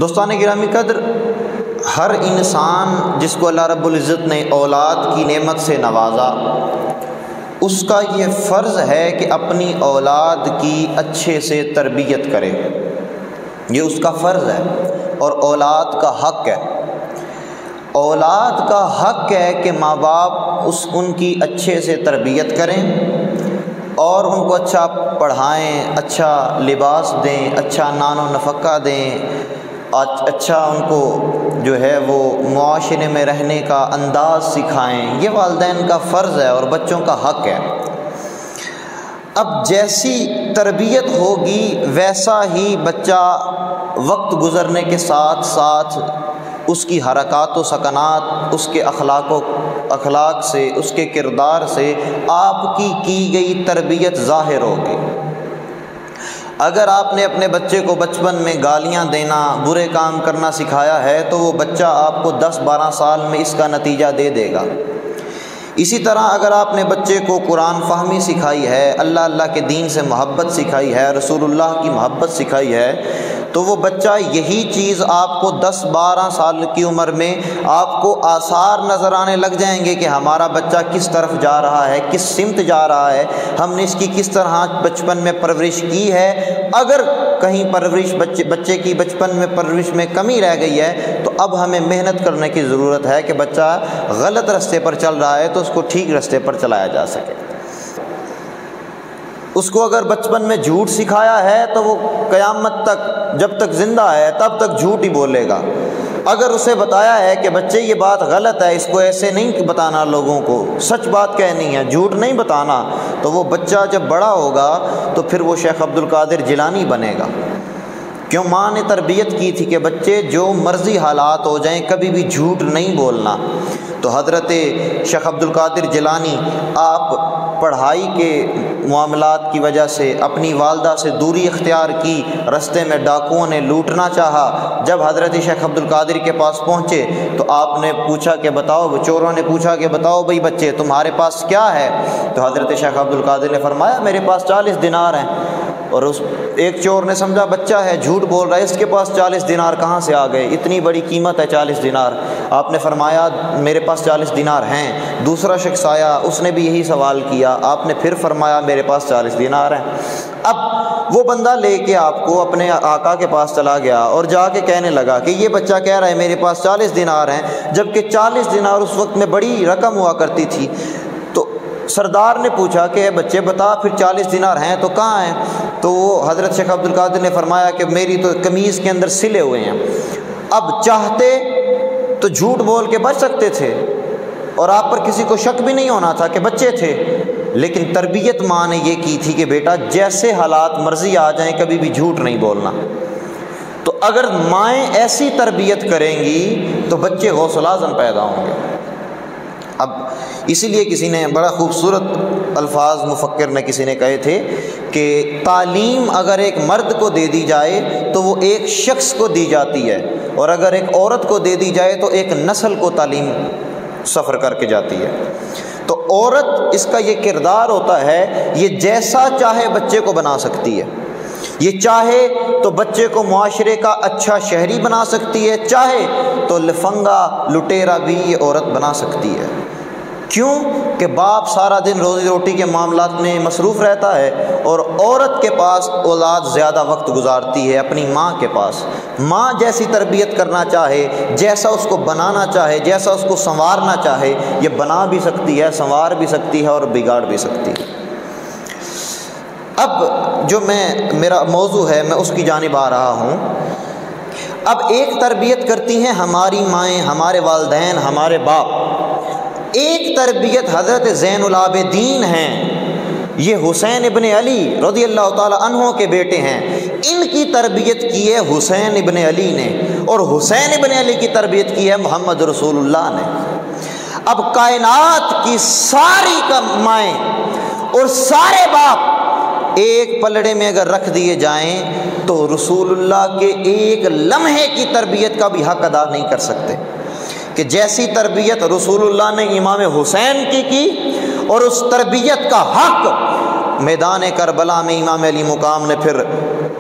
دوستان گرامی قدر، ہر انسان جس کو اللہ رب العزت نے اولاد کی نعمت سے نوازا، اس کا یہ فرض ہے کہ اپنی اولاد کی اچھے سے تربیت کرے۔ یہ اس کا فرض ہے اور اولاد کا حق ہے۔ اولاد کا حق ہے کہ ماں باپ ان کی اچھے سے تربیت کریں اور ان کو اچھا پڑھائیں، اچھا لباس دیں، اچھا نان و نفقہ دیں، اچھا ان کو جو ہے وہ معاشرے میں رہنے کا انداز سکھائیں۔ یہ والدین کا فرض ہے اور بچوں کا حق ہے۔ اب جیسی تربیت ہوگی ویسا ہی بچہ وقت گزرنے کے ساتھ ساتھ اس کی حرکات و سکنات، اس کے اخلاق سے، اس کے کردار سے آپ کی گئی تربیت ظاہر ہوگی۔ اگر آپ نے اپنے بچے کو بچپن میں گالیاں دینا، برے کام کرنا سکھایا ہے تو وہ بچہ آپ کو 10-12 سال میں اس کا نتیجہ دے گا۔ اسی طرح اگر آپ نے بچے کو قرآن فہمی سکھائی ہے، اللہ کے دین سے محبت سکھائی ہے، رسول اللہ کی محبت سکھائی ہے، تو وہ بچہ یہی چیز آپ کو 10-12 سال کی عمر میں آپ کو آثار نظر آنے لگ جائیں گے کہ ہمارا بچہ کس طرف جا رہا ہے، کس سمت جا رہا ہے، ہم نے اس کی کس طرح بچپن میں پرورش کی ہے۔ اگر کہیں بچے کی بچپن میں پرورش میں کمی رہ گئی ہے تو اب ہمیں محنت کرنے کی ضرورت ہے کہ بچہ غلط راستے پر چل رہا ہے تو اس کو ٹھیک راستے پر چلایا جا سکے۔ اس کو اگر بچپن میں جھوٹ سکھایا ہے تو وہ قیامت تک جب تک زندہ ہے تب تک جھوٹ ہی بولے گا۔ اگر اسے بتایا ہے کہ بچے یہ بات غلط ہے، اس کو ایسے نہیں بتانا، لوگوں کو سچ بات کہنی ہے، جھوٹ نہیں بتانا، تو وہ بچہ جب بڑا ہوگا تو پھر وہ شیخ عبد القادر جیلانی بنے گا۔ کیوں؟ ماں نے تربیت کی تھی کہ بچے جو مرضی حالات ہو جائیں کبھی بھی جھوٹ نہیں بولنا۔ تو حضرت شیخ عبد القادر جیلانی آپ پڑھائی کے معاملات کی وجہ سے اپنی والدہ سے دوری اختیار کی، رستے میں ڈاکوؤں نے لوٹنا چاہا۔ جب حضرت شیخ عبد القادر کے پاس پہنچے تو آپ نے پوچھا کہ بتاؤ، چوروں نے پوچھا کہ بتاؤ بھئی بچے تمہارے پاس کیا ہے؟ تو حضرت شیخ عبد القادر نے فرمایا میرے پاس 40 دینار ہیں۔ اور اس ایک چور نے سمجھا بچہ ہے، جھوٹ بول رہا ہے، اس کے پاس 40 دینار کہاں سے آ گئے، اتنی بڑی قیمت ہے 40 دینار۔ آپ نے فرمایا میرے پاس 40 دینار ہیں۔ دوسرا شخص آیا، اس نے بھی یہی سوال کیا، آپ نے پھر فرمایا میرے پاس 40 دینار ہیں۔ اب وہ بندہ لے کے آپ کو اپنے آقا کے پاس چلا گیا اور جا کے کہنے لگا کہ یہ بچہ کہہ رہا ہے میرے پاس 40 دینار ہیں، جبکہ 40 دینار اس وقت میں بڑی رقم ہوا کرتی تھی۔ تو سردار نے پوچھا کہ بچے بتا پھر 40 دینار ہیں تو کہاں ہیں؟ تو وہ حضرت شیخ عبد القادر نے فرمایا کہ میری تو قمیض کے اندر سلے ہوئے ہیں۔ اب چاہتے تو جھوٹ بول کے بچ سکتے تھے اور آپ پر کسی کو شک بھی نہیں ہونا تھا کہ بچے تھے، لیکن تربیت ماں نے یہ کی تھی کہ بیٹا جیسے حالات مرضی آ جائیں کبھی بھی جھوٹ نہیں بولنا۔ تو اگر مائیں ایسی تربیت کریں گی تو بچے غوث اعظم پیدا ہوں گے۔ اب اسی لیے کسی نے بڑا خوبصورت الفاظ مفکر نے کسی نے کہے تھے کہ تعلیم اگر ایک مرد کو دے دی جائے تو وہ ایک شخص کو دی جاتی ہے، اور اگر ایک عورت کو دے دی جائے تو ایک نسل کو تعلیم سفر کر کے جاتی ہے۔ تو عورت اس کا یہ کردار ہوتا ہے، یہ جیسا چاہے بچے کو بنا سکتی ہے۔ یہ چاہے تو بچے کو معاشرے کا اچھا شہری بنا سکتی ہے، چاہے تو لفنگا لٹیرا بھی یہ عورت بنا سکتی ہے۔ کیوں کہ باپ سارا دن روزی روٹی کے معاملات میں مصروف رہتا ہے اور عورت کے پاس اولاد زیادہ وقت گزارتی ہے اپنی ماں کے پاس۔ ماں جیسی تربیت کرنا چاہے، جیسا اس کو بنانا چاہے، جیسا اس کو سنوارنا چاہے، یہ بنا بھی سکتی ہے، سنوار بھی سکتی ہے اور بگاڑ بھی سکتی ہے۔ اب جو میرا موضوع ہے میں اس کی جانب آ رہا ہوں۔ اب ایک تربیت کرتی ہیں ہماری مائیں، ہمارے والدین، ہمارے باپ۔ ایک تربیت حضرت زین العابدین ہیں، یہ حسین ابن علی رضی اللہ تعالی عنہ کے بیٹے ہیں، ان کی تربیت کی ہے حسین ابن علی نے، اور حسین ابن علی کی تربیت کی ہے محمد رسول اللہ نے۔ اب کائنات کی ساری مائیں اور سارے باپ ایک پلڑے میں اگر رکھ دیے جائیں تو رسول اللہ کے ایک لمحے کی تربیت کا بھی حق ادا نہیں کر سکتے، کہ جیسی تربیت رسول اللہ نے امام حسین کی اور اس تربیت کا حق میدان کربلا میں امام علی مقام نے پھر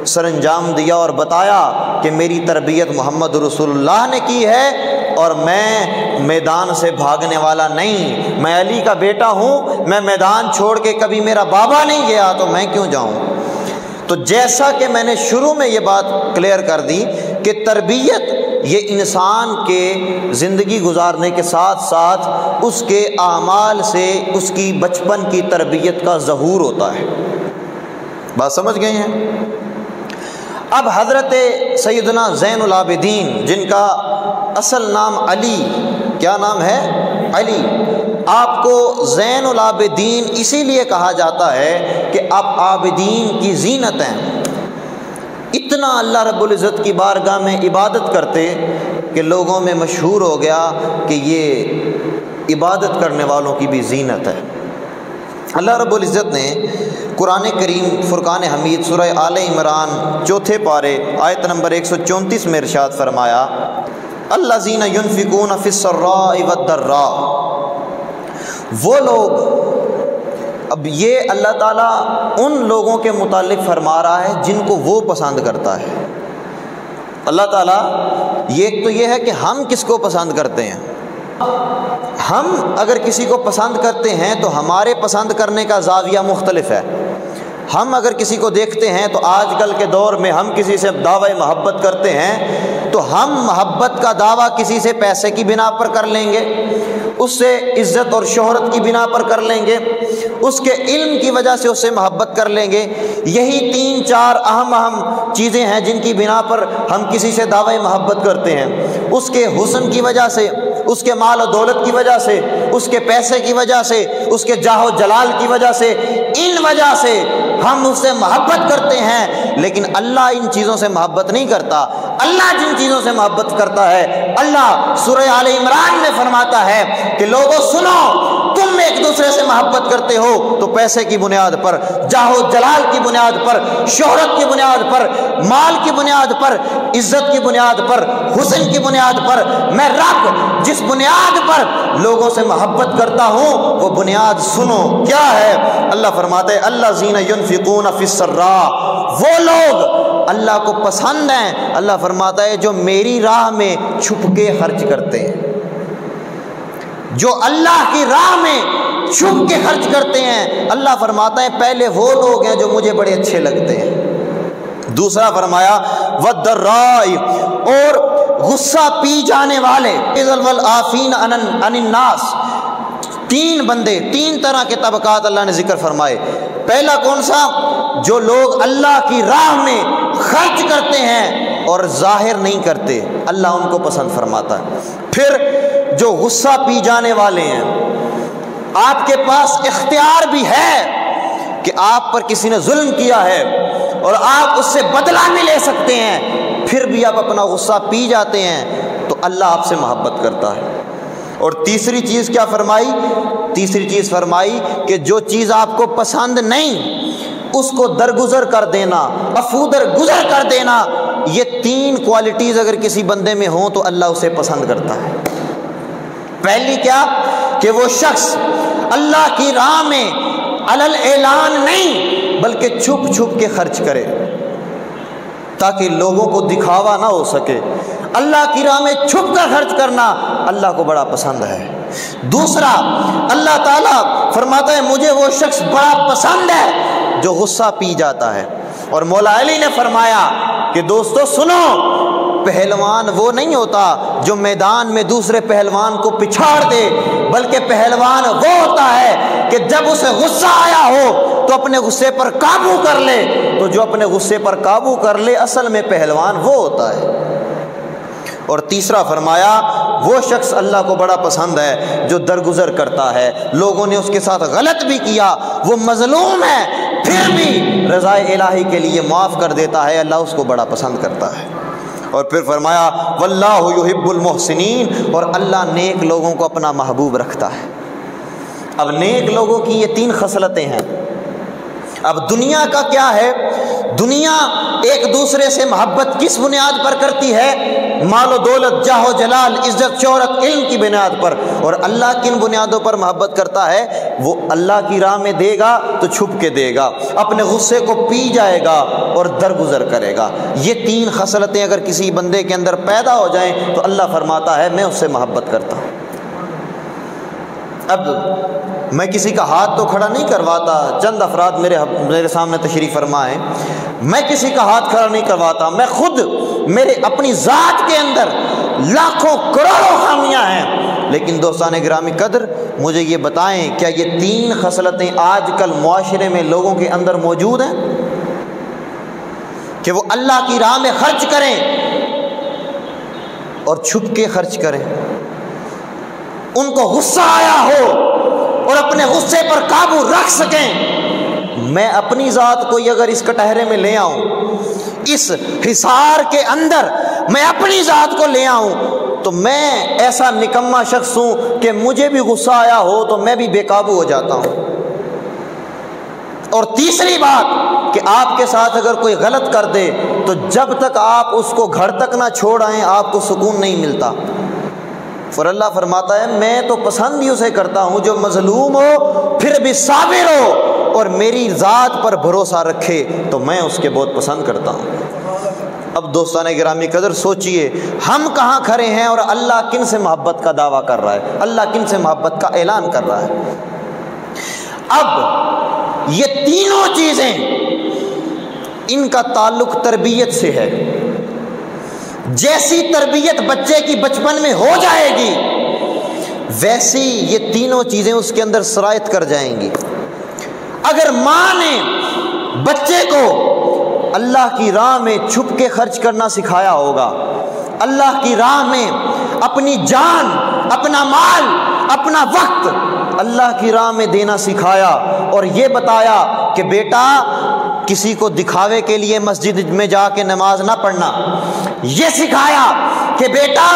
سر انجام دیا اور بتایا کہ میری تربیت محمد رسول اللہ نے کی ہے اور میں میدان سے بھاگنے والا نہیں، میں علی کا بیٹا ہوں، میں میدان چھوڑ کے کبھی میرا بابا نہیں گیا تو میں کیوں جاؤں۔ تو جیسا کہ میں نے شروع میں یہ بات کلیئر کر دی کہ تربیت یہ انسان کے زندگی گزارنے کے ساتھ ساتھ اس کے اعمال سے اس کی بچپن کی تربیت کا ظہور ہوتا ہے۔ بات سمجھ گئے ہیں؟ اب حضرت سیدنا زین العابدین جن کا اصل نام علی، کیا نام ہے؟ علی، آپ کو زین العابدین اسی لیے کہا جاتا ہے کہ آپ عابدین کی زینت ہیں۔ اتنا اللہ رب العزت کی بارگاہ میں عبادت کرتے کہ لوگوں میں مشہور ہو گیا کہ یہ عبادت کرنے والوں کی بھی زینت ہے۔ اللہ رب العزت نے قرآن کریم فرقان حمید سورہ آل عمران 4 پارے آیت نمبر 134 میں ارشاد فرمایا، الذین ینفقون فی السراء والضراء، وہ لوگ، اب یہ اللہ تعالیٰ ان لوگوں کے متعلق فرما رہا ہے جن کو وہ پسند کرتا ہے۔ اللہ تعالیٰ ایک تو یہ ہے کہ ہم کس کو پسند کرتے ہیں، ہم اگر کسی کو پسند کرتے ہیں تو ہمارے پسند کرنے کا زاویہ مختلف ہے۔ ہم اگر کسی کو دیکھتے ہیں تو آج کل کے دور میں ہم کسی سے دعوی محبت کرتے ہیں تو ہم محبت کا دعویٰ کسی سے پیسے کی بنا پر کر لیں گے، اس سے عزت اور شہرت کی بنا پر کر لیں گے، اس کے علم کی وجہ سے اس سے محبت کر لیں گے۔ یہی 3-4 اہم چیزیں ہیں جن کی بنا پر ہم کسی سے دعوی محبت کرتے ہیں۔ اس کے حسن کی وجہ سے، اس کے مال و دولت کی وجہ سے، اس کے پیسے کی وجہ سے، اس کے جاہ و جلال کی وجہ سے، ان وجہ سے ہم اس سے محبت کرتے ہیں۔ لیکن اللہ ان چیزوں سے محبت نہیں کرتا۔ اللہ جن چیزوں سے محبت کرتا ہے، اللہ سورہ آل عمران میں فرماتا ہے کہ لوگوں سنو، تم ایک دوسرے سے محبت کرتے ہو تو پیسے کی بنیاد پر، جاہ و جلال کی بنیاد پر، شہرت کی بنیاد پر، مال کی بنیاد پر، عزت کی بنیاد پر، حسن کی بنیاد پر۔ میں رب جس بنیاد پر لوگوں سے محبت کرتا ہوں وہ بنیاد سنو کیا ہے۔ اللہ فرماتا ہے الذین ینفقون فی السراء، وہ لوگ اللہ کو پسند ہیں، اللہ فرماتا ہے جو میری راہ میں چھپ کے خرچ کرتے ہیں، جو اللہ کی راہ میں چھپ کے خرچ کرتے ہیں۔ اللہ فرماتا ہے پہلے وہ لوگ ہیں جو مجھے بڑے اچھے لگتے ہیں۔ دوسرا فرمایا والضراء، اور غصہ پی جانے والے، والعافین عن الناس۔ 3 بندے، 3 طرح کے طبقات اللہ نے ذکر فرمائے۔ پہلا کون سا؟ جو لوگ اللہ کی راہ میں خرچ کرتے ہیں اور ظاہر نہیں کرتے، اللہ ان کو پسند فرماتا ہے۔ پھر جو غصہ پی جانے والے ہیں، آپ کے پاس اختیار بھی ہے کہ آپ پر کسی نے ظلم کیا ہے اور آپ اس سے بدلہ بھی لے سکتے ہیں، پھر بھی آپ اپنا غصہ پی جاتے ہیں تو اللہ آپ سے محبت کرتا ہے۔ اور تیسری چیز کیا فرمائی؟ تیسری چیز فرمائی کہ جو چیز آپ کو پسند نہیں اس کو درگزر کر دینا، افودر گزر کر دینا۔ یہ 3 کوالٹیز اگر کسی بندے میں ہوں تو اللہ اسے پسند کرتا ہے۔ پہلی کیا؟ کہ وہ شخص اللہ کی راہ میں علل اعلان نہیں بلکہ چھپ چھپ کے خرچ کرے تاکہ لوگوں کو دکھاوا نہ ہو سکے۔ اللہ کی راہ میں چھپ کر خرچ کرنا اللہ کو بڑا پسند ہے۔ دوسرا، اللہ تعالیٰ فرماتا ہے مجھے وہ شخص بڑا پسند ہے جو غصہ پی جاتا ہے۔ اور مولا علی نے فرمایا کہ دوستو سنو، پہلوان وہ نہیں ہوتا جو میدان میں دوسرے پہلوان کو پچھاڑ دے، بلکہ پہلوان وہ ہوتا ہے کہ جب اسے غصہ آیا ہو تو اپنے غصے پر قابو کر لے۔ تو جو اپنے غصے پر قابو کر لے اصل میں پہلوان وہ ہوتا ہے۔ اور تیسرا فرمایا وہ شخص اللہ کو بڑا پسند ہے جو درگزر کرتا ہے، لوگوں نے اس کے ساتھ غلط بھی کیا، وہ مظلوم ہے پھر بھی رضا الہی کے لیے معاف کر دیتا ہے، اللہ اس کو بڑا پسند کرتا ہے۔ اور پھر فرمایا واللہ یحب المحسنین، اور اللہ نیک لوگوں کو اپنا محبوب رکھتا ہے۔ اب نیک لوگوں کی یہ 3 خصلتیں ہیں، اب دنیا کا کیا ہے؟ دنیا ایک دوسرے سے محبت کس بنیاد پر کرتی ہے؟ مال و دولت، جاہ و جلال، عزت، شہرت، علم کی بنیاد پر۔ اور اللہ کن بنیادوں پر محبت کرتا ہے؟ وہ اللہ کی راہ میں دے گا تو چھپ کے دے گا، اپنے غصے کو پی جائے گا اور درگزر کرے گا۔ یہ تین خصلتیں اگر کسی بندے کے اندر پیدا ہو جائیں تو اللہ فرماتا ہے میں اس سے محبت کرتا ہوں۔ اب میں کسی کا ہاتھ تو کھڑا نہیں کرواتا، چند افراد میرے سامنے تشریف فرما ہیں، میں کسی کا ہاتھ کھڑا نہیں کرواتا، میں خود میرے اپنی ذات کے اندر لاکھوں کروڑوں خامیاں ہیں، لیکن دوستان گرامی قدر مجھے یہ بتائیں کیا یہ تین خصلتیں آج کل معاشرے میں لوگوں کے اندر موجود ہیں کہ وہ اللہ کی راہ میں خرچ کریں اور چھپ کے خرچ کریں؟ ان کو غصہ آیا ہو اور اپنے غصے پر قابو رکھ سکیں۔ میں اپنی ذات کو اگر اس کٹہرے میں لے آؤں، اس حصار کے اندر میں اپنی ذات کو لے آؤں، تو میں ایسا نکما شخص ہوں کہ مجھے بھی غصہ آیا ہو تو میں بھی بے قابو ہو جاتا ہوں۔ اور تیسری بات کہ آپ کے ساتھ اگر کوئی غلط کر دے تو جب تک آپ اس کو گھر تک نہ چھوڑ آئیں آپ کو سکون نہیں ملتا۔ اور اللہ فرماتا ہے میں تو پسند ہی اسے کرتا ہوں جو مظلوم ہو پھر بھی صابر ہو اور میری ذات پر بھروسہ رکھے، تو میں اس کے بہت پسند کرتا ہوں۔ اب دوستان گرامی قدر سوچئے ہم کہاں کھڑے ہیں اور اللہ کن سے محبت کا دعویٰ کر رہا ہے، اللہ کن سے محبت کا اعلان کر رہا ہے۔ اب یہ تینوں چیزیں ان کا تعلق تربیت سے ہے۔ جیسی تربیت بچے کی بچپن میں ہو جائے گی ویسی یہ تینوں چیزیں اس کے اندر سرایت کر جائیں گی۔ اگر ماں نے بچے کو اللہ کی راہ میں چھپ کے خرچ کرنا سکھایا ہوگا، اللہ کی راہ میں اپنی جان، اپنا مال، اپنا وقت اللہ کی راہ میں دینا سکھایا اور یہ بتایا کہ بیٹا کسی کو دکھاوے کے لیے مسجد میں جا کے نماز نہ پڑھنا، یہ سکھایا کہ بیٹا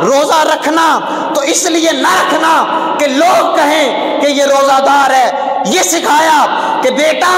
روزہ رکھنا تو اس لیے نہ رکھنا کہ لوگ کہیں کہ یہ روزہ دار ہے، یہ سکھایا کہ بیٹا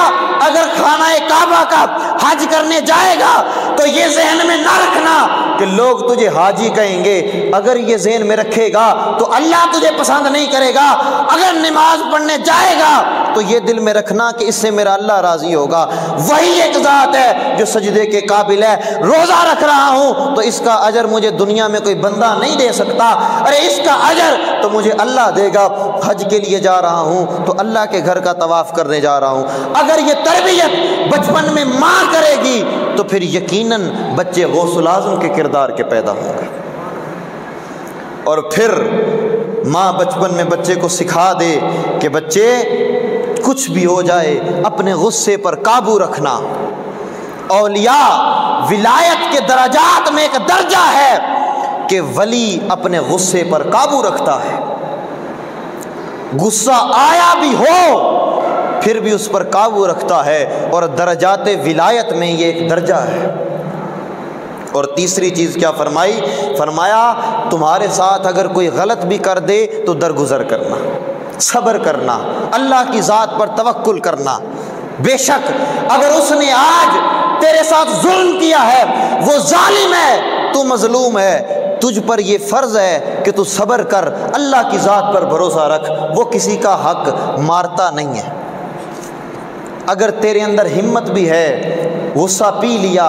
اگر خانہ کعبہ کا حج کرنے جائے گا تو یہ ذہن میں نہ رکھنا کہ لوگ تجھے حاجی کہیں گے، اگر یہ ذہن میں رکھے گا تو اللہ تجھے پسند نہیں کرے گا، اگر نماز پڑھنے جائے گا تو یہ دل میں رکھنا کہ اس سے میرا اللہ راضی ہوگا۔ وہی ایک ذات ہے جو سجدے کے قابل ہے، روزہ رکھ رہا ہوں تو اس کا اجر مجھے دنیا میں کوئی بندہ نہیں دے سکتا، ارے اس کا اجر تو مجھے اللہ دے گا۔ حج کے لیے جا رہا ہوں تو اللہ کے گھر کا طواف کرنے جا رہا ہوں۔ اگر یہ تربیت بچپن میں ماں کرے گی تو پھر یقیناً بچے غوث الاعظم کے کردار کے پیدا ہوں گے۔ اور پھر ماں بچپن میں بچے کو سکھا دے کہ بچے کچھ بھی ہو جائے اپنے غصے پر قابو رکھنا۔ اولیاء ولایت کے درجات میں ایک درجہ ہے کہ ولی اپنے غصے پر قابو رکھتا ہے، غصہ آیا بھی ہو پھر بھی اس پر قابو رکھتا ہے، اور درجات ولایت میں یہ ایک درجہ ہے۔ اور تیسری چیز کیا فرمائی؟ فرمایا تمہارے ساتھ اگر کوئی غلط بھی کر دے تو درگزر کرنا، صبر کرنا، اللہ کی ذات پر توکل کرنا۔ بے شک اگر اس نے آج تیرے ساتھ ظلم کیا ہے وہ ظالم ہے، تو مظلوم ہے، تجھ پر یہ فرض ہے کہ تو صبر کر، اللہ کی ذات پر بھروسہ رکھ، وہ کسی کا حق مارتا نہیں ہے۔ اگر تیرے اندر ہمت بھی ہے، غصہ پی لیا،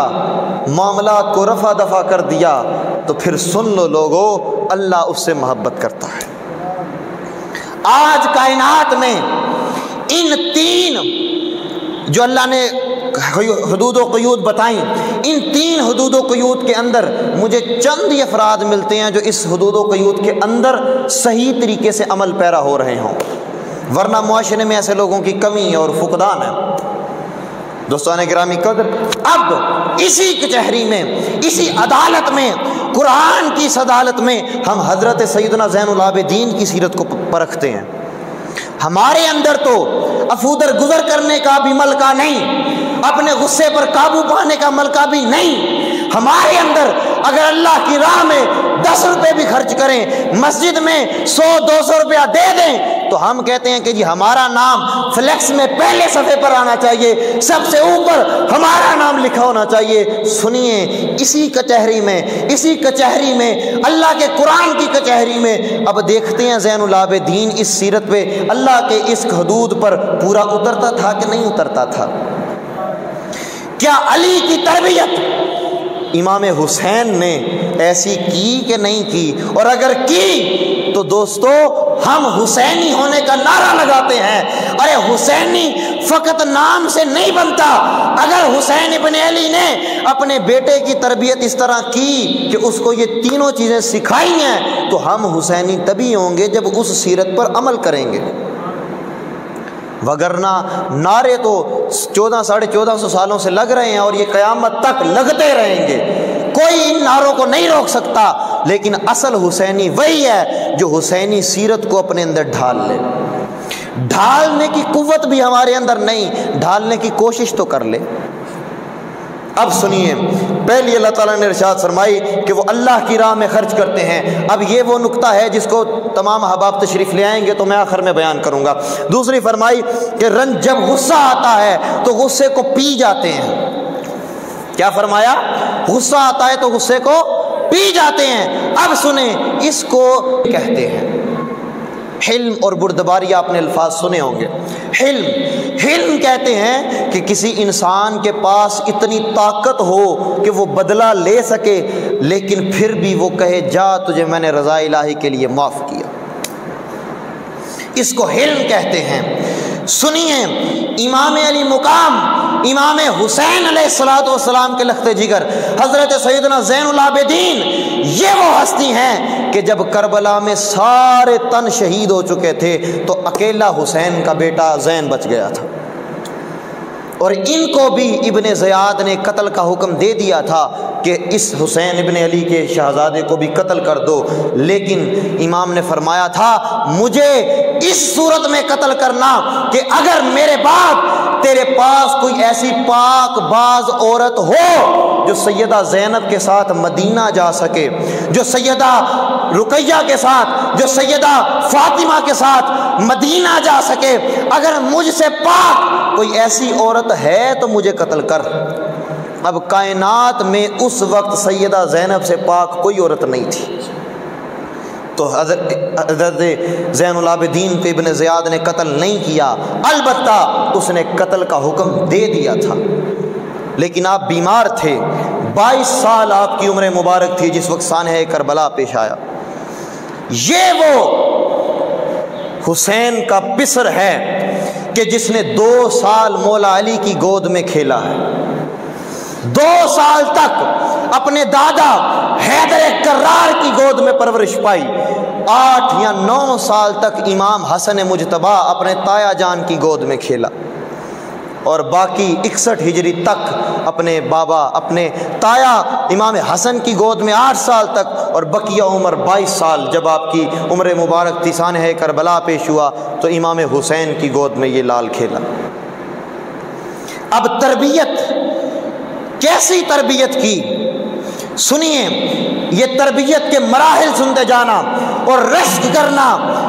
معاملات کو رفع دفع کر دیا، تو پھر سن لو لوگو اللہ اس سے محبت کرتا ہے۔ آج کائنات میں ان تین جو اللہ نے حدود و قیود بتائیں، ان تین حدود و قیود کے اندر مجھے چند ہی افراد ملتے ہیں جو اس حدود و قیود کے اندر صحیح طریقے سے عمل پیرا ہو رہے ہوں، ورنہ معاشرے میں ایسے لوگوں کی کمی اور فقدان ہے۔ دوستان گرامی قدر، اب اسی کچہری میں، اسی عدالت میں، قرآن کی اس عدالت میں ہم حضرت سیدنا زین العابدین کی سیرت کو پرکھتے ہیں۔ ہمارے اندر تو افودر گزر کرنے کا بھی ملکہ نہیں، اپنے غصے پر قابو پانے کا ملکہ بھی نہیں۔ ہمارے اندر اگر اللہ کی راہ میں 10 روپے بھی خرچ کریں، مسجد میں 100-200 روپیہ دے دیں تو ہم کہتے ہیں کہ جی ہمارا نام فلیکس میں پہلے صفحے پر آنا چاہیے، سب سے اوپر ہمارا نام لکھا ہونا چاہیے۔ سنیے، اسی کچہری میں اللہ کے قرآن کی کچہری میں اب دیکھتے ہیں زین العابدین اس سیرت پہ اللہ کے اس حدود پر پورا اترتا تھا کہ نہیں اترتا تھا؟ کیا علی کی تربیت امام حسین نے ایسی کی کہ نہیں کی؟ اور اگر کی تو دوستو ہم حسینی ہونے کا نعرہ لگاتے ہیں۔ ارے حسینی فقط نام سے نہیں بنتا، اگر حسین ابن علی نے اپنے بیٹے کی تربیت اس طرح کی کہ اس کو یہ تینوں چیزیں سکھائی ہیں تو ہم حسینی تبھی ہوں گے جب اس سیرت پر عمل کریں گے، وگرنہ نعرے تو 1400 سالوں سے لگ رہے ہیں اور یہ قیامت تک لگتے رہیں گے، کوئی ان نعروں کو نہیں روک سکتا۔ لیکن اصل حسینی وہی ہے جو حسینی سیرت کو اپنے اندر ڈھال لے۔ ڈھالنے کی قوت بھی ہمارے اندر نہیں، ڈھالنے کی کوشش تو کر لے۔ اب سنیے، پہلی اللہ تعالیٰ نے ارشاد فرمائی کہ وہ اللہ کی راہ میں خرچ کرتے ہیں۔ اب یہ وہ نقطہ ہے جس کو تمام احباب تشریف لے آئیں گے تو میں آخر میں بیان کروں گا۔ دوسری فرمائی کہ رنج جب غصہ آتا ہے تو غصے کو پی جاتے ہیں۔ کیا فرمایا؟ غصہ آتا ہے تو غصے کو پی جاتے ہیں۔ اب سنیں، اس کو کہتے ہیں حلم اور بردباری، آپ نے الفاظ سنے ہوں گے۔ حلم کہتے ہیں کہ کسی انسان کے پاس اتنی طاقت ہو کہ وہ بدلہ لے سکے لیکن پھر بھی وہ کہے جا تجھے میں نے رضا الہی کے لیے معاف کیا، اس کو حلم کہتے ہیں۔ سنیے، امام علی مقام امام حسین علیہ السلام کے لخت جگر حضرت سیدنا زین العابدین یہ وہ ہستی ہیں کہ جب کربلا میں سارے تن شہید ہو چکے تھے تو اکیلا حسین کا بیٹا زین بچ گیا تھا، اور ان کو بھی ابن زیاد نے قتل کا حکم دے دیا تھا کہ اس حسین ابن علی کے شہزادے کو بھی قتل کر دو، لیکن امام نے فرمایا تھا مجھے اس صورت میں قتل کرنا کہ اگر میرے بعد تیرے پاس کوئی ایسی پاک باز عورت ہو جو سیدہ زینب کے ساتھ مدینہ جا سکے، جو سیدہ رقیہ کے ساتھ، جو سیدہ فاطمہ کے ساتھ مدینہ جا سکے، اگر مجھ سے پاک کوئی ایسی عورت ہے تو مجھے قتل کر۔ اب کائنات میں اس وقت سیدہ زینب سے پاک کوئی عورت نہیں تھی، تو حضرت زین العابدین کو ابن زیاد نے قتل نہیں کیا، البتہ اس نے قتل کا حکم دے دیا تھا۔ لیکن آپ بیمار تھے، 22 سال آپ کی عمر مبارک تھی جس وقت سانحہ کربلا پیش آیا۔ یہ وہ حسین کا پسر ہے کہ جس نے 2 سال مولا علی کی گود میں کھیلا ہے، 2 سال تک اپنے دادا حیدر کرار کی گود میں پرورش پائی، 8 یا 9 سال تک امام حسن مجتبیٰ اپنے تایا جان کی گود میں کھیلا، اور باقی 61 ہجری تک اپنے بابا اپنے تایا امام حسن کی گود میں 8 سال تک، اور بقیہ عمر 22 سال جب آپ کی عمر مبارک تھی سانحہ کربلا پیش ہوا تو امام حسین کی گود میں یہ لال کھیلا۔ اب تربیت، کیسی تربیت کی؟ سنیے، یہ تربیت کے مراحل سنتے جانا اور رشک کرنا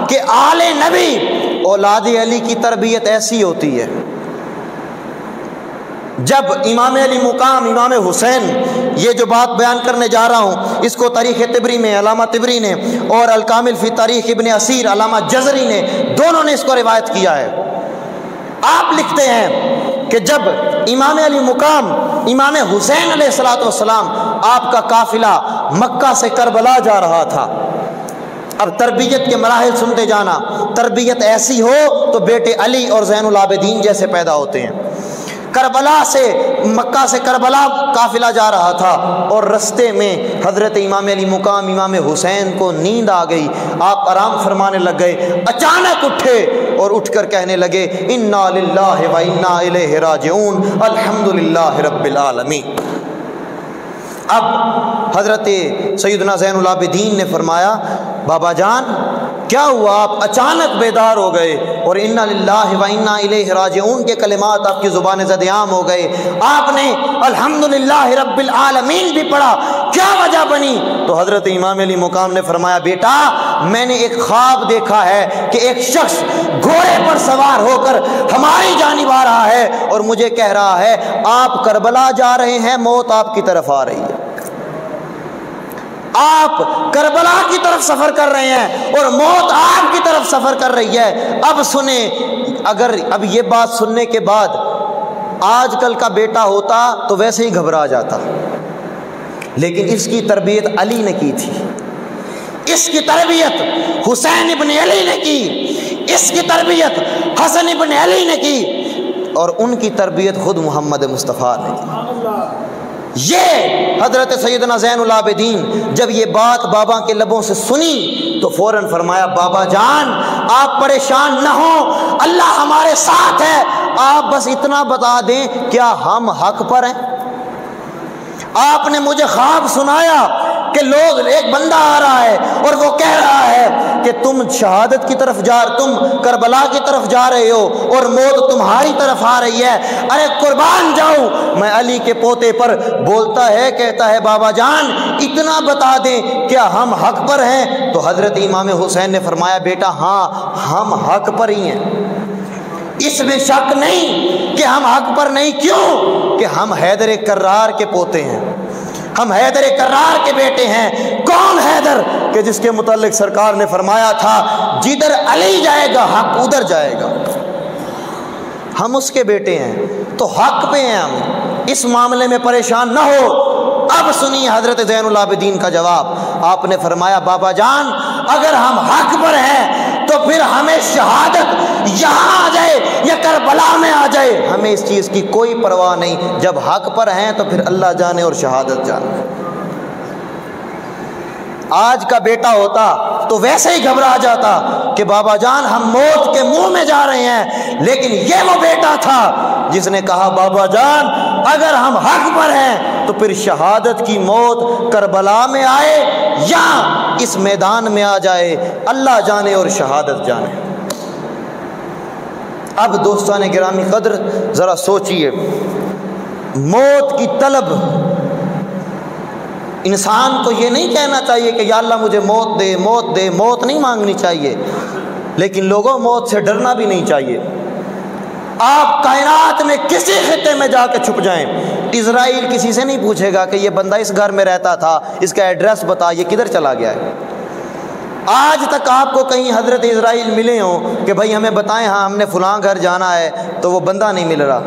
کہ آل نبی اولاد علی کی تربیت ایسی ہوتی ہے۔ جب امام علی مقام امام حسین، یہ جو بات بیان کرنے جا رہا ہوں اس کو تاریخ طبری میں علامہ طبری نے اور الکامل فی تاریخ ابن اسیر علامہ جزری نے دونوں نے اس کو روایت کیا ہے۔ آپ لکھتے ہیں کہ جب امام علی مقام امام حسین علیہ السلام آپ کا قافلہ مکہ سے کربلا جا رہا تھا، اب تربیت کے مراحل سنتے جانا، تربیت ایسی ہو تو بیٹے علی اور زین العابدین جیسے پیدا ہوتے ہیں۔ کربلا سے مکہ سے کربلا قافلہ جا رہا تھا اور رستے میں حضرت امام علی مقام امام حسین کو نیند آ گئی، آپ آرام فرمانے لگ گئے، اچانک اٹھے اور اٹھ کر کہنے لگے انا للہ و انا الیہ راجعون الحمدللہ رب العالمین۔ اب حضرت سیدنا زین العابدین نے فرمایا بابا جان کیا ہوا، آپ اچانک بیدار ہو گئے اور انا للہ و انا الیہ راجعون کے کلمات آپ کی زبان زد عام ہو گئے، آپ نے الحمدللہ رب العالمین بھی پڑھا، کیا وجہ بنی؟ تو حضرت امام علی مقام نے فرمایا بیٹا میں نے ایک خواب دیکھا ہے کہ ایک شخص گھوڑے پر سوار ہو کر ہماری جانب آ رہا ہے اور مجھے کہہ رہا ہے آپ کربلا جا رہے ہیں، موت آپ کی طرف آ رہی ہے، آپ کربلا کی طرف سفر کر رہے ہیں اور موت آپ کی طرف سفر کر رہی ہے۔ اب سنیں، اگر اب یہ بات سننے کے بعد آج کل کا بیٹا ہوتا تو ویسے ہی گھبرا جاتا، لیکن اس کی تربیت علی نے کی تھی، اس کی تربیت حسین ابن علی نے کی، اس کی تربیت حسن ابن علی نے کی، اور ان کی تربیت خود محمد مصطفیٰ نے کی۔ یہ حضرت سیدنا زین العابدین جب یہ بات بابا کے لبوں سے سنی تو فوراً فرمایا بابا جان آپ پریشان نہ ہوں، اللہ ہمارے ساتھ ہے، آپ بس اتنا بتا دیں کیا ہم حق پر ہیں؟ آپ نے مجھے خواب سنایا کہ ایک بندہ آ رہا ہے اور وہ کہہ رہا ہے کہ تم شہادت کی طرف تم کربلا کی طرف جا رہے ہو اور موت تمہاری طرف آ رہی ہے، ارے قربان جاؤں میں علی کے پوتے پر۔ بولتا ہے کہتا ہے بابا جان اتنا بتا دیں کیا ہم حق پر ہیں؟ تو حضرت امام حسین نے فرمایا بیٹا ہاں ہم حق پر ہی ہیں، اس میں شک نہیں کہ ہم حق پر نہیں۔ کیوں کہ ہم حیدر کرار کے پوتے ہیں، ہم حیدر کرار کے بیٹے ہیں۔ کون حیدر؟ کہ جس کے متعلق سرکار نے فرمایا تھا جدھر علی جائے گا حق ادھر جائے گا، ہم اس کے بیٹے ہیں تو حق پہ ہیں، ہم اس معاملے میں پریشان نہ ہو۔ اب سنیے حضرت زین العابدین کا جواب، آپ نے فرمایا بابا جان اگر ہم حق پر ہیں تو پھر ہمیں شہادت یہاں آ جائے یا کربلا میں آ جائے، ہمیں اس چیز کی کوئی پرواہ نہیں، جب حق پر ہیں تو پھر اللہ جانے اور شہادت جانے۔ آج کا بیٹا ہوتا تو ویسے ہی گھبرا جاتا کہ بابا جان ہم موت کے منہ میں جا رہے ہیں، لیکن یہ وہ بیٹا تھا جس نے کہا بابا جان اگر ہم حق پر ہیں تو پھر شہادت کی موت کربلا میں آئے یا اس میدان میں آ جائے، اللہ جانے اور شہادت جانے۔ اب دوستان گرامی قدر ذرا سوچئے، موت کی طلب، انسان کو یہ نہیں کہنا چاہیے کہ یا اللہ مجھے موت دے، موت دے، موت نہیں مانگنی چاہیے، لیکن لوگوں موت سے ڈرنا بھی نہیں چاہیے۔ آپ کائنات میں کسی خطے میں جا کے چھپ جائیں، اسرائیل کسی سے نہیں پوچھے گا کہ یہ بندہ اس گھر میں رہتا تھا، اس کا ایڈریس بتا، یہ کدھر چلا گیا ہے۔ آج تک آپ کو کہیں حضرت اسرائیل ملے ہوں کہ بھائی ہمیں بتائیں ہاں ہم نے فلاں گھر جانا ہے تو وہ بندہ نہیں مل رہا؟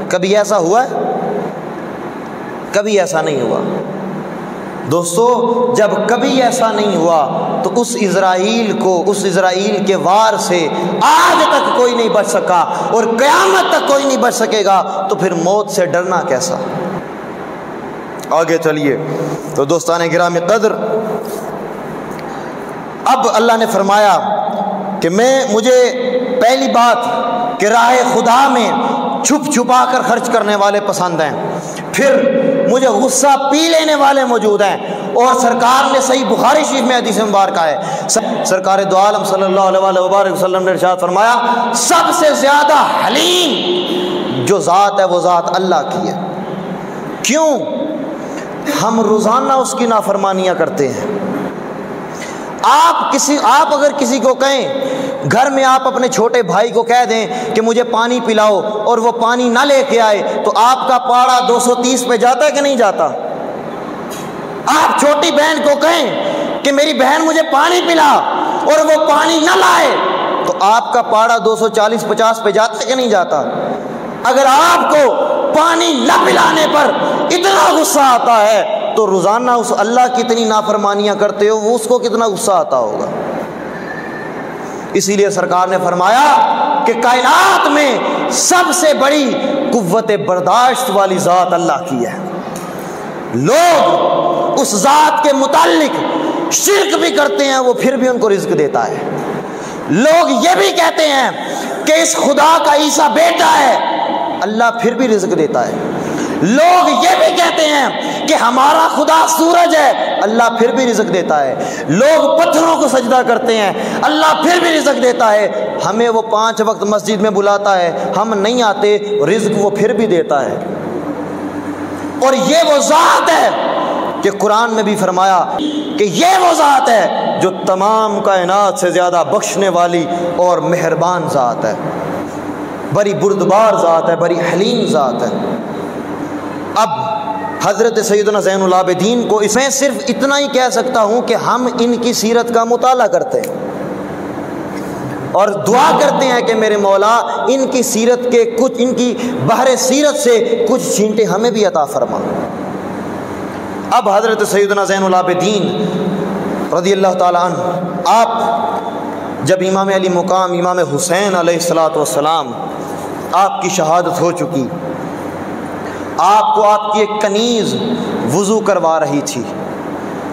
کبھی ایسا ہوا ہے؟ کبھی ایسا نہیں ہوا۔ دوستو جب کبھی ایسا نہیں ہوا تو اس اسرائیل کے وار سے آج تک کوئی نہیں بچ سکا اور قیامت تک کوئی نہیں بچ سکے گا، تو پھر موت سے ڈرنا کیسا؟ آگے چلیے تو دوستان گرامی قدر، اب اللہ نے فرمایا کہ مجھے پہلی بات کہ راہ خدا میں چھپ چھپا کر خرچ کرنے والے پسند ہیں، پھر مجھے غصہ پی لینے والے موجود ہیں، اور سرکار نے صحیح بخاری شریف میں حدیث مبارکہ ہے، سرکار دو عالم صلی اللہ علیہ وآلہ وسلم نے ارشاد فرمایا سب سے زیادہ حلیم جو ذات ہے وہ ذات اللہ کی ہے۔ کیوں؟ ہم روزانہ اس کی نافرمانیاں کرتے ہیں۔ آپ اگر کسی کو کہیں، گھر میں آپ اپنے چھوٹے بھائی کو کہہ دیں کہ مجھے پانی پلاؤ اور وہ پانی نہ لے کے آئے تو آپ کا پاڑا 230 پہ جاتا ہے کہ نہیں جاتا؟ آپ چھوٹی بہن کو کہیں کہ میری بہن مجھے پانی پلا اور وہ پانی نہ لائے تو آپ کا پاڑا 240-50 پہ جاتا ہے کہ نہیں جاتا؟ اگر آپ کو پانی نہ پلانے پر اتنا غصہ آتا ہے تو روزانہ اس اللہ کی اتنی نافرمانیاں کرتے ہو، وہ اس کو کتنا غصہ آتا ہوگا۔ اسی لیے سرکار نے فرمایا کہ کائنات میں سب سے بڑی قوت برداشت والی ذات اللہ کی ہے۔ لوگ اس ذات کے متعلق شرک بھی کرتے ہیں، وہ پھر بھی ان کو رزق دیتا ہے۔ لوگ یہ بھی کہتے ہیں کہ اس خدا کا عیسیٰ بیٹا ہے، اللہ پھر بھی رزق دیتا ہے۔ لوگ یہ بھی کہتے ہیں کہ ہمارا خدا سورج ہے، اللہ پھر بھی رزق دیتا ہے۔ لوگ پتھروں کو سجدہ کرتے ہیں، اللہ پھر بھی رزق دیتا ہے۔ ہمیں وہ 5 وقت مسجد میں بلاتا ہے، ہم نہیں آتے، رزق وہ پھر بھی دیتا ہے۔ اور یہ وہ ذات ہے کہ کہ قرآن میں بھی فرمایا کہ یہ وہ ذات ہے جو تمام کائنات سے زیادہ بخشنے والی اور مہربان ذات ہے، بڑی بردبار ذات ہے، بڑی حلیم ذات ہے۔ اب حضرت سیدنا زین العابدین کو اس میں صرف اتنا ہی کہہ سکتا ہوں کہ ہم ان کی سیرت کا مطالعہ کرتے ہیں اور دعا کرتے ہیں کہ میرے مولا ان کی سیرت کے کچھ، ان کی بحر سیرت سے کچھ چھینٹے ہمیں بھی عطا فرما۔ اب حضرت سیدنا زین العابدین رضی اللہ تعالیٰ عنہ، آپ جب امام علی مقام امام حسین علیہ السلام آپ کی شہادت ہو چکی، آپ کو آپ کی ایک کنیز وضو کروا رہی تھی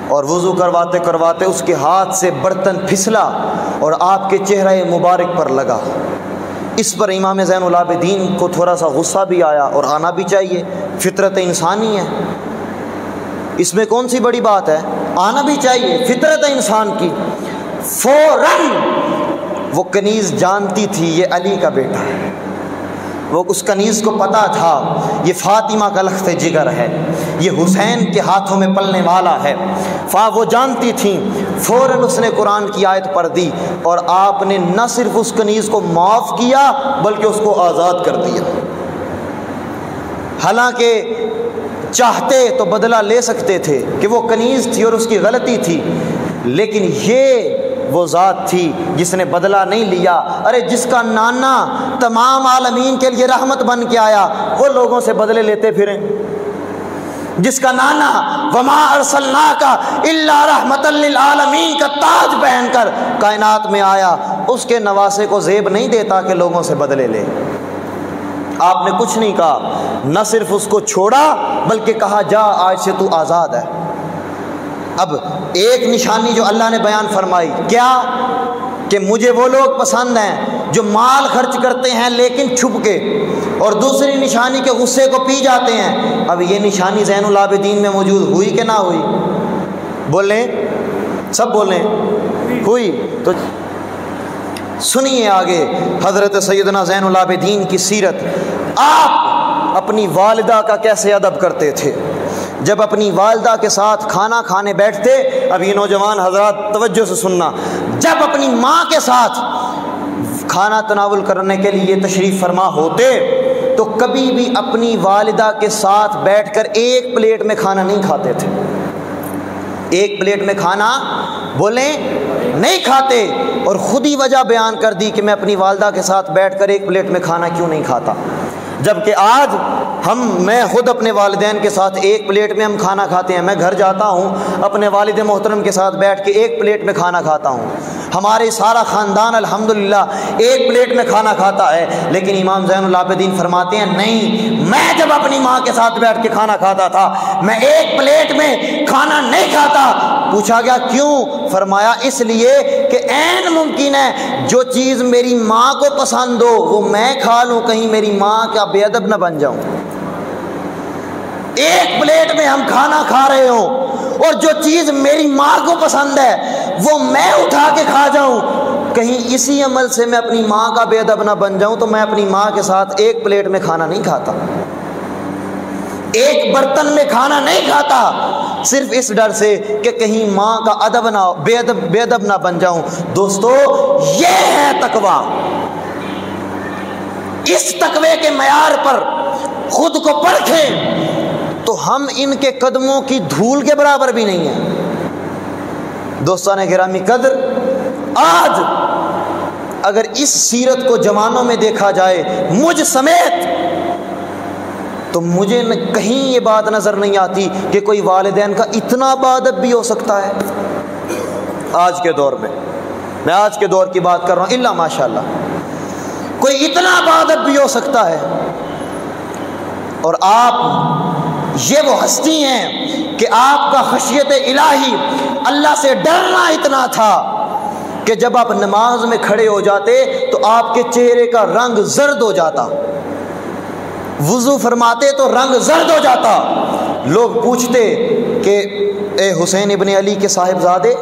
اور وضو کرواتے کرواتے اس کے ہاتھ سے برتن پھسلا اور آپ کے چہرہ مبارک پر لگا۔ اس پر امام زین العابدین کو تھوڑا سا غصہ بھی آیا، اور آنا بھی چاہیے، فطرت انسانی ہے، اس میں کون سی بڑی بات ہے، آنا بھی چاہیے، فطرت انسان کی۔ فوراً وہ کنیز جانتی تھی یہ علی کا بیٹا ہے، وہ اس کنیز کو پتا تھا یہ فاطمہ کا لخت جگر ہے، یہ حسین کے ہاتھوں میں پلنے والا ہے، وہ جانتی تھیں۔ فوراً اس نے قرآن کی آیت پڑھ دی اور آپ نے نہ صرف اس کنیز کو معاف کیا بلکہ اس کو آزاد کر دیا۔ حالانکہ چاہتے تو بدلہ لے سکتے تھے کہ وہ کنیز تھی اور اس کی غلطی تھی، لیکن یہ وہ ذات تھی جس نے بدلہ نہیں لیا۔ ارے جس کا نانا تمام عالمین کے لیے رحمت بن کے آیا، وہ لوگوں سے بدلے لیتے پھریں؟ جس کا نانا وما ارسلناک الا رحمتا للعالمین کا تاج پہن کر کائنات میں آیا، اس کے نواسے کو زیب نہیں دیتا کہ لوگوں سے بدلے لے۔ آپ نے کچھ نہیں کہا، نہ صرف اس کو چھوڑا بلکہ کہا جا آج سے تو آزاد ہے۔ اب ایک نشانی جو اللہ نے بیان فرمائی کیا کہ مجھے وہ لوگ پسند ہیں جو مال خرچ کرتے ہیں لیکن چھپ کے، اور دوسری نشانی کے غصے کو پی جاتے ہیں۔ اب یہ نشانی زین العابدین میں موجود ہوئی کہ نہ ہوئی؟ بولیں، سب بولیں، ہوئی۔ تو سنیے آگے حضرت سیدنا زین العابدین کی سیرت۔ آپ اپنی والدہ کا کیسے ادب کرتے تھے؟ جب اپنی والدہ کے ساتھ کھانا کھانے بیٹھتے، اب یہ نوجوان حضرات توجہ سے سننا، جب اپنی ماں کے ساتھ کھانا تناول کرنے کے لیے تشریف فرما ہوتے تو کبھی بھی اپنی والدہ کے ساتھ بیٹھ کر ایک پلیٹ میں کھانا نہیں کھاتے تھے۔ ایک پلیٹ میں کھانا بولیں نہیں کھاتے، اور خود ہی وجہ بیان کر دی کہ میں اپنی والدہ کے ساتھ بیٹھ کر ایک پلیٹ میں کھانا کیوں نہیں کھاتا، جبکہ آج میں خود اپنے والدین کے ساتھ ایک پلیٹ میں ہم کھانا کھاتے ہیں۔ میں گھر جاتا ہوں اپنے والد محترم کے ساتھ بیٹھ کے ایک پلیٹ میں کھانا کھاتا ہوں، ہمارے سارا خاندان الحمدللہ ایک پلیٹ میں کھانا کھاتا ہے، لیکن امام زین العابدین فرماتے ہیں نہیں، میں جب اپنی ماں کے ساتھ بیٹھ کے کھانا کھاتا تھا میں ایک پلیٹ میں کھانا نہیں کھاتا۔ پوچھا گیا کیوں؟ فرمایا اس لیے کہ عین ممکن ہے جو چیز میری ماں کو پسند ہو وہ میں کھا لوں، کہیں میری ماں کا بے ادب نہ بن جاؤں۔ ایک پلیٹ میں ہم کھانا کھا رہے ہوں اور جو چیز میری ماں کو پسند ہے وہ میں اٹھا کے کھا جاؤں، کہیں اسی عمل سے میں اپنی ماں کا بے ادب نہ بن جاؤں، تو میں اپنی ماں کے ساتھ ایک پلیٹ میں کھانا نہیں کھاتا، ایک برتن میں کھانا نہیں کھاتا، صرف اس ڈر سے کہ کہیں ماں کا ادب نہ بے ادب نہ بن جاؤں۔ دوستو یہ ہے تقویٰ۔ اس تقوی کے معیار پر خود کو پرکھیں تو ہم ان کے قدموں کی دھول کے برابر بھی نہیں ہیں۔ دوستان گرامی قدر، آج اگر اس سیرت کو جوانوں میں دیکھا جائے مجھ سمیت، تو مجھے کہیں یہ بات نظر نہیں آتی کہ کوئی والدین کا اتنا بادب بھی ہو سکتا ہے آج کے دور میں آج کے دور کی بات کر رہا ہوں، الا ماشاءاللہ کوئی اتنا بادب بھی ہو سکتا ہے۔ اور آپ یہ وہ ہستی ہیں کہ آپ کا خشیت الہی، اللہ سے ڈرنا اتنا تھا کہ جب آپ نماز میں کھڑے ہو جاتے تو آپ کے چہرے کا رنگ زرد ہو جاتا، وضو فرماتے تو رنگ زرد ہو جاتا۔ لوگ پوچھتے کہ اے حسین ابن علی کے صاحبزادے،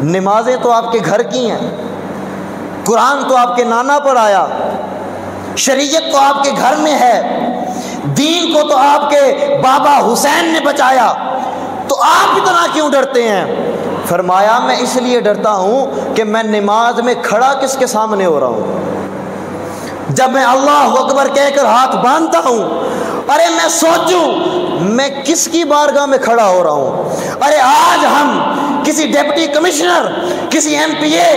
نمازیں تو آپ کے گھر کی ہیں، قرآن تو آپ کے نانا پر آیا، شریعت تو آپ کے گھر میں ہے، دین کو تو آپ کے بابا حسین نے بچایا، تو آپ اتنا کیوں ڈرتے ہیں؟ فرمایا میں اس لیے ڈرتا ہوں کہ میں نماز میں کھڑا کس کے سامنے ہو رہا ہوں؟ جب میں اللہ اکبر کہہ کر ہاتھ باندھتا ہوں، ارے میں سوچوں میں کس کی بارگاہ میں کھڑا ہو رہا ہوں؟ ارے آج ہم کسی ڈپٹی کمشنر، کسی ایم پی اے،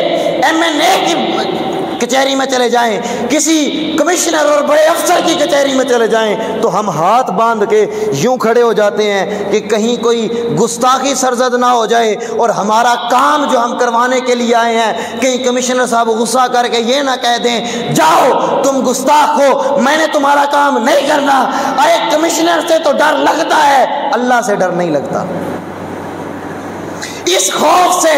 ایم این اے کی کچہری میں چلے جائیں، کسی کمشنر اور بڑے افسر کی کچہری میں چلے جائیں، تو ہم ہاتھ باندھ کے یوں کھڑے ہو جاتے ہیں کہ کہیں کوئی گستاخی سرزد نہ ہو جائے، اور ہمارا کام جو ہم کروانے کے لیے آئے ہیں کہیں کمشنر صاحب غصہ کر کے یہ نہ کہہ دیں جاؤ تم گستاخ ہو، میں نے تمہارا کام نہیں کرنا۔ ارے کمشنر سے تو ڈر لگتا ہے، اللہ سے ڈر نہیں لگتا۔ اس خوف سے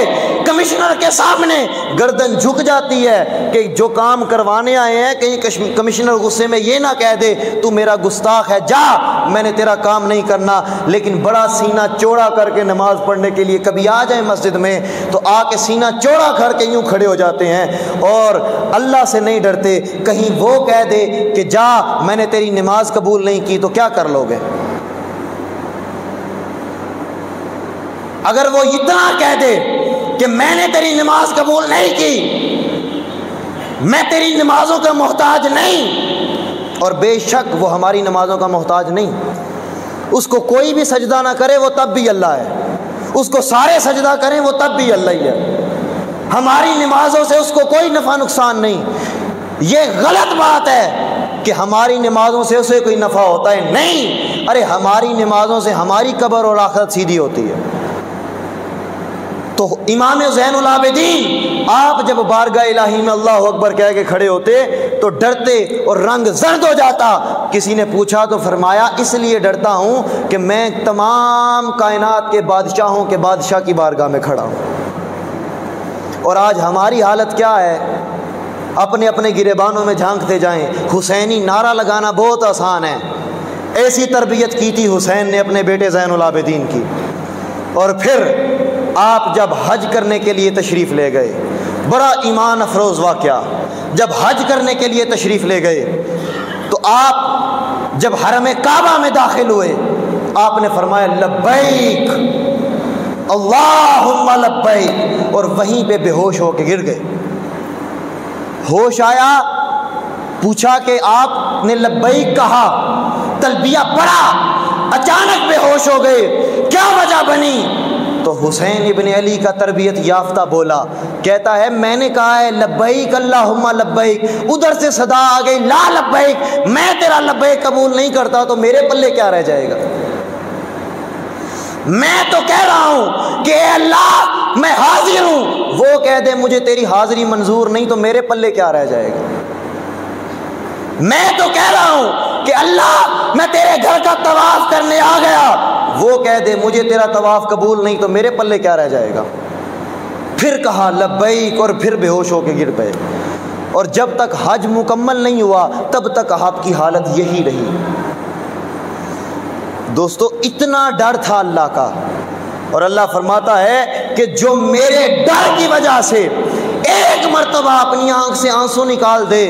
کمشنر کے سامنے گردن جھک جاتی ہے کہ جو کام کروانے آئے ہیں کہیں کمشنر غصے میں یہ نہ کہہ دے تو میرا گستاخ ہے، جا میں نے تیرا کام نہیں کرنا۔ لیکن بڑا سینہ چوڑا کر کے نماز پڑھنے کے لیے کبھی آ جائیں مسجد میں تو آ کے سینہ چوڑا کر کے یوں کھڑے ہو جاتے ہیں اور اللہ سے نہیں ڈرتے۔ کہیں وہ کہہ دے کہ جا میں نے تیری نماز قبول نہیں کی تو کیا کر لو گے؟ اگر وہ اتنا کہہ دے کہ میں نے تیری نماز قبول نہیں کی، میں تیری نمازوں کا محتاج نہیں، اور بے شک وہ ہماری نمازوں کا محتاج نہیں، اس کو کوئی بھی سجدہ نہ کرے وہ تب بھی اللہ ہے، اس کو سارے سجدہ کریں وہ تب بھی اللہ ہی ہے، ہماری نمازوں سے اس کو کوئی نفع نقصان نہیں۔ یہ غلط بات ہے کہ ہماری نمازوں سے اسے کوئی نفع ہوتا ہے، نہیں، ارے ہماری نمازوں سے ہماری قبر اور آخرت سیدھی ہوتی ہے۔ تو امام زین العابدین آپ جب بارگاہ الہی میں اللہ اکبر کہہ کے کھڑے ہوتے تو ڈرتے اور رنگ زرد ہو جاتا۔ کسی نے پوچھا تو فرمایا اس لیے ڈرتا ہوں کہ میں تمام کائنات کے بادشاہوں کے بادشاہ کی بارگاہ میں کھڑا ہوں۔ اور آج ہماری حالت کیا ہے؟ اپنے اپنے گریبانوں میں جھانکتے جائیں۔ حسینی نعرہ لگانا بہت آسان ہے، ایسی تربیت کی تھی حسین نے اپنے بیٹے زین العابدین کی۔ اور پھر آپ جب حج کرنے کے لیے تشریف لے گئے، بڑا ایمان افروز واقعہ، جب حج کرنے کے لیے تشریف لے گئے تو آپ جب حرم کعبہ میں داخل ہوئے آپ نے فرمایا لبیک اللہم لبیک، اور وہیں پہ بے ہوش ہو کے گر گئے۔ ہوش آیا، پوچھا کہ آپ نے لبیک کہا، تلبیہ پڑھا، اچانک بے ہوش ہو گئے، کیا وجہ بنی؟ تو حسین ابن علی کا تربیت یافتہ بولا، کہتا ہے میں نے کہا ہے لبیک اللہم لبیک، ادھر سے صدا آ گئی لا لبیک، میں تیرا لبیک قبول نہیں کرتا تو میرے پلے کیا رہ جائے گا؟ میں تو کہہ رہا ہوں کہ اے اللہ میں حاضر ہوں، وہ کہہ دے مجھے تیری حاضری منظور نہیں تو میرے پلے کیا رہ جائے گا؟ میں تو کہہ رہا ہوں کہ اللہ میں تیرے گھر کا طواف کرنے آ گیا، وہ کہہ دے مجھے تیرا طواف قبول نہیں تو میرے پلے کیا رہ جائے گا؟ پھر کہا لبیک، اور پھر بے ہوش ہو کے گر پئے۔ اور جب تک حج مکمل نہیں ہوا تب تک آپ کی حالت یہی رہی۔ دوستو اتنا ڈر تھا اللہ کا، اور اللہ فرماتا ہے کہ جو میرے ڈر کی وجہ سے ایک مرتبہ اپنی آنکھ سے آنسو نکال دے،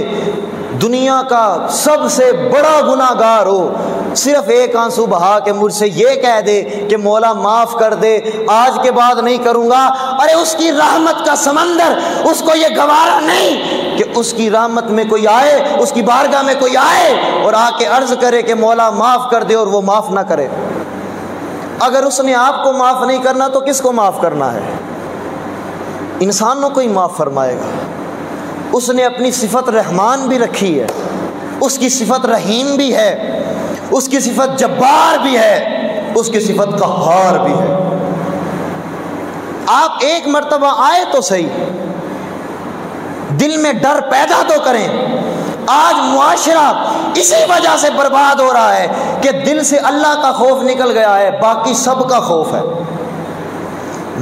دنیا کا سب سے بڑا گناہ گار ہو، صرف ایک آنسو بہا کے مجھ سے یہ کہہ دے کہ مولا معاف کر دے، آج کے بعد نہیں کروں گا، ارے اس کی رحمت کا سمندر اس کو یہ گوارا نہیں کہ اس کی رحمت میں کوئی آئے، اس کی بارگاہ میں کوئی آئے اور آ کے عرض کرے کہ مولا معاف کر دے اور وہ معاف نہ کرے۔ اگر اس نے آپ کو معاف نہیں کرنا تو کس کو معاف کرنا ہے؟ انسانوں کو ہی معاف فرمائے گا۔ اس نے اپنی صفت رحمان بھی رکھی ہے، اس کی صفت رحیم بھی ہے، اس کی صفت جبار بھی ہے، اس کی صفت قہار بھی ہے۔ آپ ایک مرتبہ آئے تو صحیح، دل میں ڈر پیدا تو کریں۔ آج معاشرہ اسی وجہ سے برباد ہو رہا ہے کہ دل سے اللہ کا خوف نکل گیا ہے، باقی سب کا خوف ہے،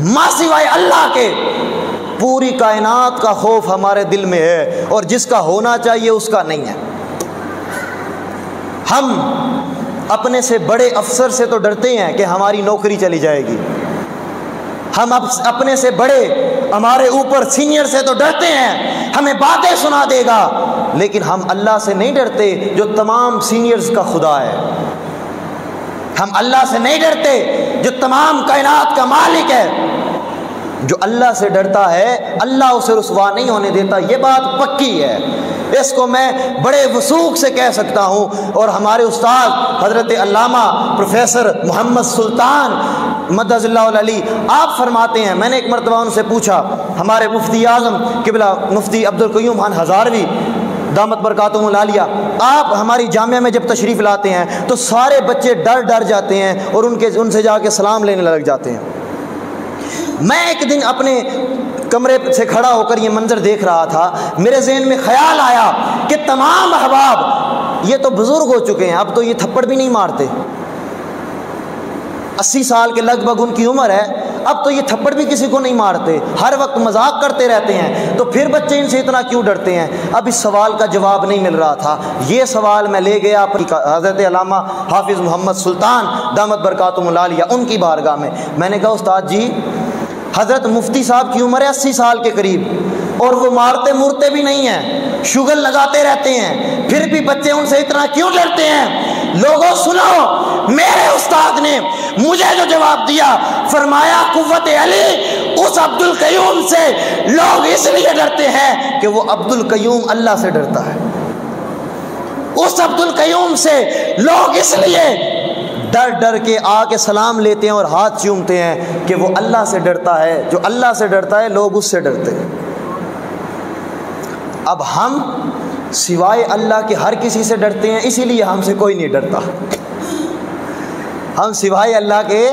ماں سوائے اللہ کے پوری کائنات کا خوف ہمارے دل میں ہے، اور جس کا ہونا چاہیے اس کا نہیں ہے۔ ہم اپنے سے بڑے افسر سے تو ڈرتے ہیں کہ ہماری نوکری چلی جائے گی، ہم اپنے سے بڑے ہمارے اوپر سینئر سے تو ڈرتے ہیں ہمیں باتیں سنا دے گا، لیکن ہم اللہ سے نہیں ڈرتے جو تمام سینئرز کا خدا ہے۔ ہم اللہ سے نہیں ڈرتے جو تمام کائنات کا مالک ہے۔ جو اللہ سے ڈرتا ہے اللہ اسے رسوا نہیں ہونے دیتا، یہ بات پکی ہے، اس کو میں بڑے وثوق سے کہہ سکتا ہوں۔ اور ہمارے استاد حضرت علامہ پروفیسر محمد سلطان مدد اللہ علی آپ فرماتے ہیں، میں نے ایک مرتبہ ان سے پوچھا، ہمارے مفتی اعظم قبلہ مفتی عبدالقیوم خان ہزاروی دامت برکاتہم العالیہ، آپ ہماری جامعہ میں جب تشریف لاتے ہیں تو سارے بچے ڈر جاتے ہیں اور ان سے جا کے سلام لینے لگ جاتے ہیں۔ میں ایک دن اپنے کمرے سے کھڑا ہو کر یہ منظر دیکھ رہا تھا، میرے ذہن میں خیال آیا کہ تمام احباب یہ تو بزرگ ہو چکے ہیں، اب تو یہ تھپڑ بھی نہیں مارتے، 80 سال کے لگ بھگ ان کی عمر ہے، اب تو یہ تھپڑ بھی کسی کو نہیں مارتے، ہر وقت مذاق کرتے رہتے ہیں، تو پھر بچے ان سے اتنا کیوں ڈرتے ہیں؟ اب اس سوال کا جواب نہیں مل رہا تھا، یہ سوال میں لے گیا حضرت علامہ حافظ محمد سلطان دامت برکاتہم العالیہ ان کی بارگاہ میں۔ میں نے کہا استاد جی، حضرت مفتی صاحب کی عمر ہے 80 سال کے قریب اور وہ مارتے مرتے بھی نہیں ہیں، شگل لگاتے رہتے ہیں، پھر بھی بچے ان سے اتنا کیوں ڈرتے ہیں؟ لوگوں سنو، میرے استاد نے مجھے جو جواب دیا، فرمایا قوت علی اس عبد القیوم سے لوگ اس لیے ڈرتے ہیں کہ وہ عبد القیوم اللہ سے ڈرتا ہے، اس عبد القیوم سے لوگ اس لیے ڈر کے آ کے سلام لیتے ہیں اور ہاتھ چومتے ہیں کہ وہ اللہ سے ڈرتا ہے، جو اللہ سے ڈرتا ہے لوگ اس سے ڈرتے ہیں۔ اب ہم سوائے اللہ کے ہر کسی سے ڈرتے ہیں، اسی لیے ہم سے کوئی نہیں ڈرتا، ہم سوائے اللہ کے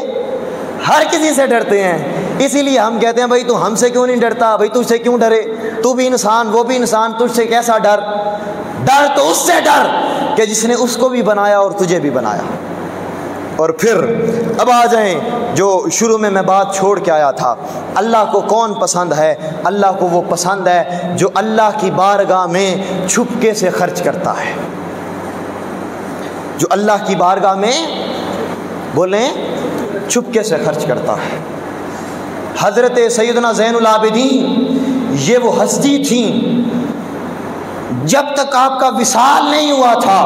ہر کسی سے ڈرتے ہیں، اسی لیے ہم کہتے ہیں بھائی تو ہم سے کیوں نہیں ڈرتا، بھائی تجھ سے کیوں ڈرے، تو بھی انسان وہ بھی انسان، تجھ سے کیسا ڈر تو اس سے ڈر کہ جس نے اس کو بھی بنایا اور تجھے بھی بنایا۔ اور پھر اب آ جائیں جو شروع میں بات چھوڑ کے آیا تھا، اللہ کو کون پسند ہے؟ اللہ کو وہ پسند ہے جو اللہ کی بارگاہ میں چھپکے سے خرچ کرتا ہے، جو اللہ کی بارگاہ میں بولیں چھپکے سے خرچ کرتا ہے۔ حضرت سیدنا زین العابدین یہ وہ ہستی تھیں، جب تک آپ کا وصال نہیں ہوا تھا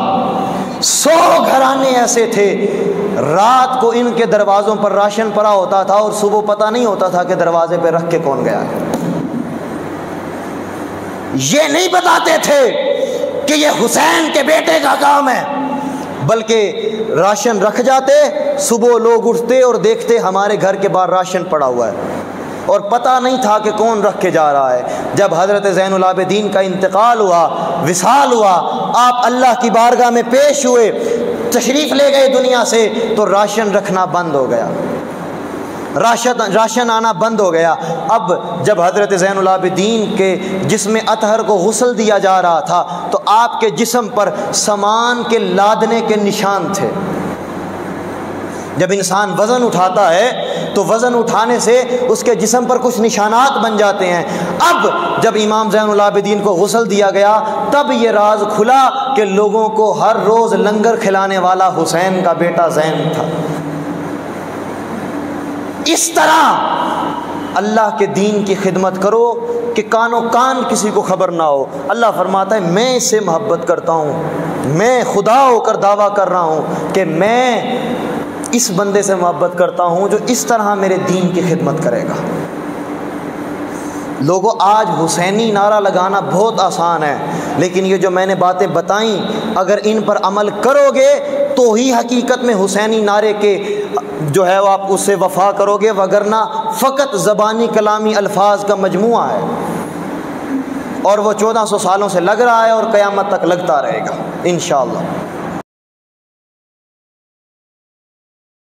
100 گھرانے ایسے تھے، رات کو ان کے دروازوں پر راشن پڑا ہوتا تھا اور صبح پتہ نہیں ہوتا تھا کہ دروازے پہ رکھ کے کون گیا ہے۔ یہ نہیں بتاتے تھے کہ یہ حسین کے بیٹے کا کام ہے، بلکہ راشن رکھ جاتے، صبح لوگ اٹھتے اور دیکھتے ہمارے گھر کے باہر راشن پڑا ہوا ہے، اور پتہ نہیں تھا کہ کون رکھ کے جا رہا ہے۔ جب حضرت زین العابدین کا انتقال ہوا، وصال ہوا، آپ اللہ کی بارگاہ میں پیش ہوئے، تشریف لے گئے دنیا سے، تو راشن رکھنا بند ہو گیا، راشن آنا بند ہو گیا۔ اب جب حضرت زین العابدین کے جسم اطہر کو غسل دیا جا رہا تھا تو آپ کے جسم پر سامان کے لادنے کے نشان تھے۔ جب انسان وزن اٹھاتا ہے تو وزن اٹھانے سے اس کے جسم پر کچھ نشانات بن جاتے ہیں۔ اب جب امام زین العابدین کو غسل دیا گیا تب یہ راز کھلا کہ لوگوں کو ہر روز لنگر کھلانے والا حسین کا بیٹا زین تھا۔ اس طرح اللہ کے دین کی خدمت کرو کہ کانوں کان کسی کو خبر نہ ہو۔ اللہ فرماتا ہے میں اس سے محبت کرتا ہوں، میں خدا ہو کر دعویٰ کر رہا ہوں کہ میں اس بندے سے محبت کرتا ہوں جو اس طرح میرے دین کی خدمت کرے گا۔ لوگوں آج حسینی نعرہ لگانا بہت آسان ہے، لیکن یہ جو میں نے باتیں بتائیں اگر ان پر عمل کرو گے تو ہی حقیقت میں حسینی نعرے کے جو ہے وہ آپ اس سے وفا کرو گے، وگرنہ فقط زبانی کلامی الفاظ کا مجموعہ ہے، اور وہ 1400 سالوں سے لگ رہا ہے اور قیامت تک لگتا رہے گا انشاءاللہ۔